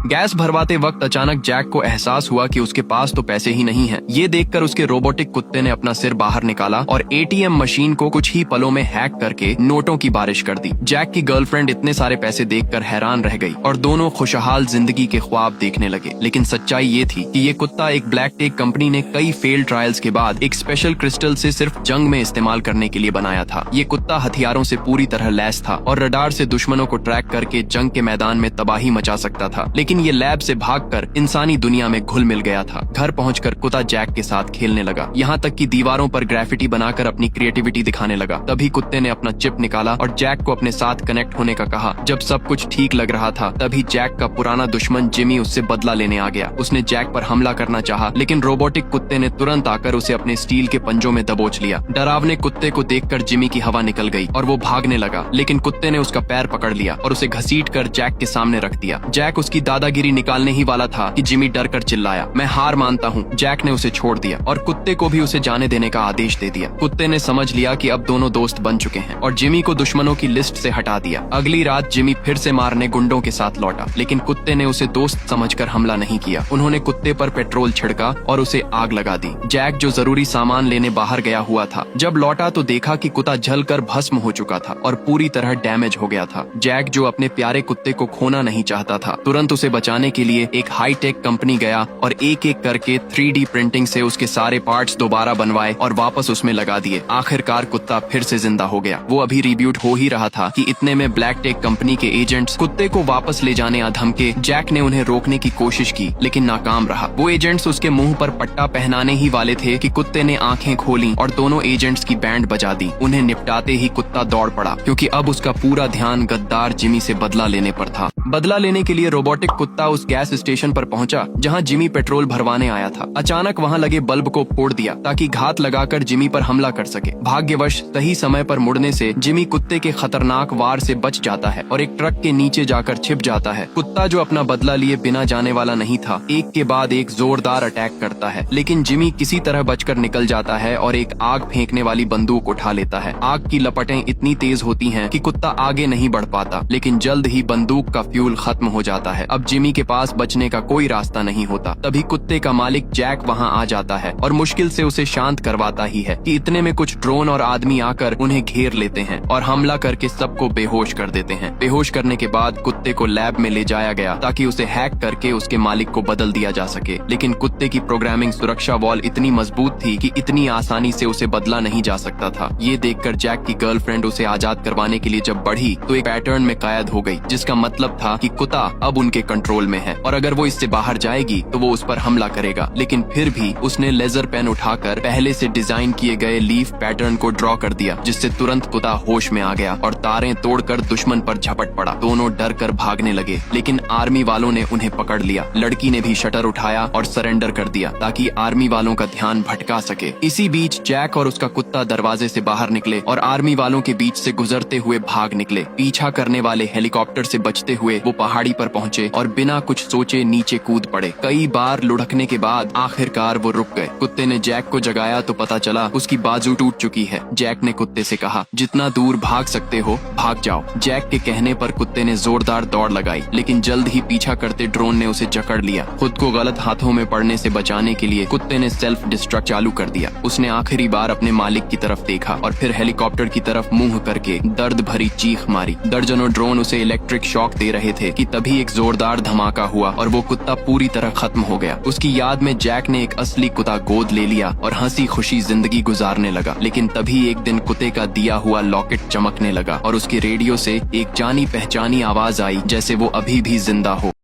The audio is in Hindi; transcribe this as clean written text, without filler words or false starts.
गैस भरवाते वक्त अचानक जैक को एहसास हुआ कि उसके पास तो पैसे ही नहीं हैं। ये देखकर उसके रोबोटिक कुत्ते ने अपना सिर बाहर निकाला और एटीएम मशीन को कुछ ही पलों में हैक करके नोटों की बारिश कर दी। जैक की गर्लफ्रेंड इतने सारे पैसे देखकर हैरान रह गई और दोनों खुशहाल जिंदगी के ख्वाब देखने लगे। लेकिन सच्चाई ये थी कि ये कुत्ता एक ब्लैक टेक कंपनी ने कई फेल्ड ट्रायल्स के बाद एक स्पेशल क्रिस्टल से सिर्फ जंग में इस्तेमाल करने के लिए बनाया था। ये कुत्ता हथियारों से पूरी तरह लैस था और रडार से दुश्मनों को ट्रैक करके जंग के मैदान में तबाही मचा सकता था। लेकिन ये लैब से भागकर इंसानी दुनिया में घुल मिल गया था। घर पहुंचकर कुत्ता जैक के साथ खेलने लगा, यहाँ तक कि दीवारों पर ग्राफिटी बनाकर अपनी क्रिएटिविटी दिखाने लगा। तभी कुत्ते ने अपना चिप निकाला और जैक को अपने साथ कनेक्ट होने का कहा। जब सब कुछ ठीक लग रहा था तभी जैक का पुराना दुश्मन जिमी उससे बदला लेने आ गया। उसने जैक पर हमला करना चाहा, लेकिन रोबोटिक कुत्ते ने तुरंत आकर उसे अपने स्टील के पंजों में दबोच लिया। डरावने कुत्ते को देखकर जिमी की हवा निकल गई और वो भागने लगा, लेकिन कुत्ते ने उसका पैर पकड़ लिया और उसे घसीटकर जैक के सामने रख दिया। जैक उसकी दादागिरी निकालने ही वाला था कि जिमी डर कर चिल्लाया, मैं हार मानता हूँ। जैक ने उसे छोड़ दिया और कुत्ते को भी उसे जाने देने का आदेश दे दिया। कुत्ते ने समझ लिया कि अब दोनों दोस्त बन चुके हैं और जिमी को दुश्मनों की लिस्ट से हटा दिया। अगली रात जिमी फिर से मारने गुंडों के साथ लौटा, लेकिन कुत्ते ने उसे दोस्त समझकर हमला नहीं किया। उन्होंने कुत्ते पर पेट्रोल छिड़का और उसे आग लगा दी। जैक जो जरूरी सामान लेने बाहर गया हुआ था, जब लौटा तो देखा कि कुत्ता जलकर भस्म हो चुका था और पूरी तरह डैमेज हो गया था। जैक जो अपने प्यारे कुत्ते को खोना नहीं चाहता था, तुरंत उसे बचाने के लिए एक हाई टेक कंपनी गया और एक एक करके 3D प्रिंटिंग से उसके सारे पार्ट्स दोबारा बनवाए और वापस उसमें लगा दिए। आखिरकार कुत्ता फिर से जिंदा हो गया। वो अभी रिब्यूट हो ही रहा था कि इतने में ब्लैक टेक कंपनी के एजेंट्स कुत्ते को वापस ले जाने आ धमके। जैक ने उन्हें रोकने की कोशिश की, लेकिन नाकाम रहा। वो एजेंट्स उसके मुंह पर पट्टा पहनाने ही वाले थे कि कुत्ते ने आंखें खोली और दोनों एजेंट्स की बैंड बजा दी। उन्हें निपटाते ही कुत्ता दौड़ पड़ा, क्योंकि अब उसका पूरा ध्यान गद्दार जिमी से बदला लेने पर था। बदला लेने के लिए रोबोटिक कुत्ता उस गैस स्टेशन पर पहुंचा जहां जिमी पेट्रोल भरवाने आया था। अचानक वहां लगे बल्ब को फोड़ दिया ताकि घात लगाकर जिमी पर हमला कर सके। भाग्यवश सही समय पर मुड़ने से जिमी कुत्ते के खतरनाक वार से बच जाता है और एक ट्रक के नीचे जाकर छिप जाता है। कुत्ता जो अपना बदला लिए बिना जाने वाला नहीं था, एक के बाद एक जोरदार अटैक करता है, लेकिन जिमी किसी तरह बचकर निकल जाता है और एक आग फेंकने वाली बंदूक उठा लेता है। आग की लपटें इतनी तेज होती हैं कि कुत्ता आगे नहीं बढ़ पाता, लेकिन जल्द ही बंदूक का फ्यूल खत्म हो जाता है। अब जिमी के पास बचने का कोई रास्ता नहीं होता। तभी कुत्ते का मालिक जैक वहां आ जाता है और मुश्किल से उसे शांत करवाता ही है कि इतने में कुछ ड्रोन और आदमी आकर उन्हें घेर लेते हैं और हमला करके सबको बेहोश कर देते हैं। बेहोश करने के बाद कुत्ते को लैब में ले जाया गया ताकि उसे हैक करके उसके मालिक को बदल दिया जा सके, लेकिन कुत्ते की प्रोग्रामिंग सुरक्षा वॉल इतनी मजबूत थी कि इतनी आसानी से उसे बदला नहीं जा सकता था। ये देखकर जैक की गर्लफ्रेंड उसे आजाद करवाने के लिए जब बढ़ी तो एक पैटर्न में कैद हो गई, जिसका मतलब था कि कुत्ता अब उनके कंट्रोल में है और अगर वो इससे बाहर जाएगी तो वो उस पर हमला करेगा। लेकिन फिर भी उसने लेजर पेन उठाकर पहले से डिजाइन किए गए लीफ पैटर्न को ड्रॉ कर दिया, जिससे तुरंत कुत्ता होश में आ गया और तारें तोड़कर दुश्मन पर झपट पड़ा। दोनों डर कर भागने लगे, लेकिन आर्मी वालों ने उन्हें पकड़ लिया। लड़की ने भी शटर उठाया और सरेंडर कर दिया ताकि आर्मी वालों का ध्यान भटका सके। इसी बीच जैक और उसका कुत्ता दरवाजे से बाहर निकले और आर्मी वालों के बीच से गुजरते हुए भाग निकले। पीछा करने वाले हेलीकॉप्टर से बचते हुए वो पहाड़ी पर पहुंचे और बिना कुछ सोचे नीचे कूद पड़े। कई बार लुढ़कने के बाद आखिरकार वो रुक गए। कुत्ते ने जैक को जगाया तो पता चला उसकी बाजू टूट चुकी है। जैक ने कुत्ते से कहा, जितना दूर भाग सकते हो भाग जाओ। जैक के कहने पर कुत्ते ने जोरदार दौड़ लगाई, लेकिन जल्द ही पीछा करते ड्रोन ने उसे जकड़ लिया। खुद को गलत हाथों में पड़ने से बचाने के लिए कुत्ते ने सेल्फ डिस्ट्रक्ट चालू कर दिया। उसने आखिरी बार अपने मालिक की तरफ देखा और फिर हेलीकॉप्टर की तरफ मुंह करके दर्द भरी चीख मारी। दर्जनों ड्रोन उसे इलेक्ट्रिक शॉक दे रहे थे कि तभी एक जोरदार धमाका हुआ और वो कुत्ता पूरी तरह खत्म हो गया। उसकी याद में जैक ने एक असली कुत्ता गोद ले लिया और हंसी खुशी जिंदगी गुजारने लगा। लेकिन तभी एक दिन कुत्ते का दिया हुआ लॉकेट चमकने लगा और उसके रेडियो से एक जानी पहचानी आवाज आई, जैसे वो अभी भी जिंदा हो।